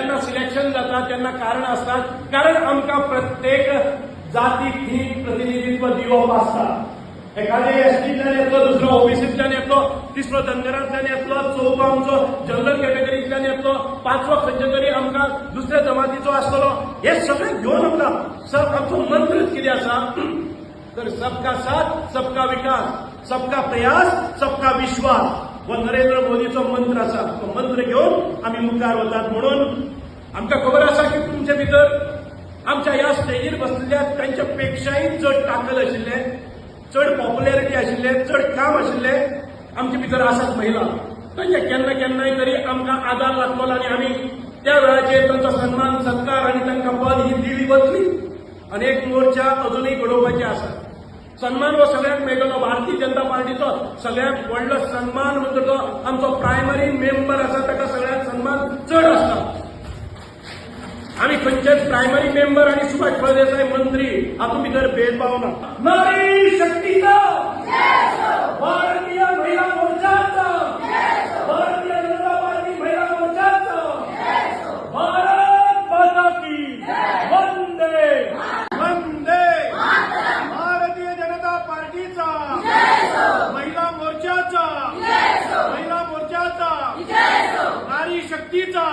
जेन्ना सिलेक्शन जाता तेन्ना कारण असतात, कारण आमकां प्रत्येक जातीक ठीक प्रतिनिधित्व दिवप आसता. एखादे एसटींतल्यान येतलो, दुसरो ओबीसींतल्यान येतलो, तिसरो धनगरांतल्यान येतलो, चवथो आमचो जनरल कॅटेगरींतल्यान येतलो, पांचवो खंयचे तरी आमकां दुसऱ्या जमातीचो आसतलो. हे सगळें घेवन आमकां आमचो मंत्रच कितें आसा तर सबका साथ सबका विकास, सबका प्रयास सबका विश्वास हो नरेंद्र मोदीचो मंत्र आसा. तो मंत्र घेवन आमी मुखार वतात. म्हणून आमकां खबर आसा की तुमचे भितर आमच्या ह्या स्टेजीर बसलेल्या तांच्या पेक्षाय चड ताकद आशिल्ले, चड पॉप्युलॅरिटी आशिल्ले, चड काम आशिल्ले आमचे भितर आसात महिला. तांचे केन्ना केन्नाय तरी आमकां आदार लागतलो आनी आमी त्या वेळाचेर तांचो सन्मान सत्कार आनी तांकां पद ही दिली वतली. अनेक मोर्चा अजूनय घडोवपाचे आसात. सन्मान हो सगळ्यांक मेळटलो. भारतीय जनता पार्टीचो सगळ्यात व्हडलो सन्मान म्हणटा तो आमचो प्रायमरी मेंबर आसा, ताका सगळ्यात सन्मान चड आसता. आमी खंयचेच प्रायमरी मेंबर आनी सुभाष फळदेसाय मंत्री हातूंत भितर भेदभाव ना. नारी शक्तीचा, भारतीय महिला मोर्चाचा, भारतीय जनता पार्टी महिला मोर्चाचा, भारत माता की वंदे वंदे. भारतीय जनता पार्टीचा, महिला मोर्चाचा, नारी शक्तीचा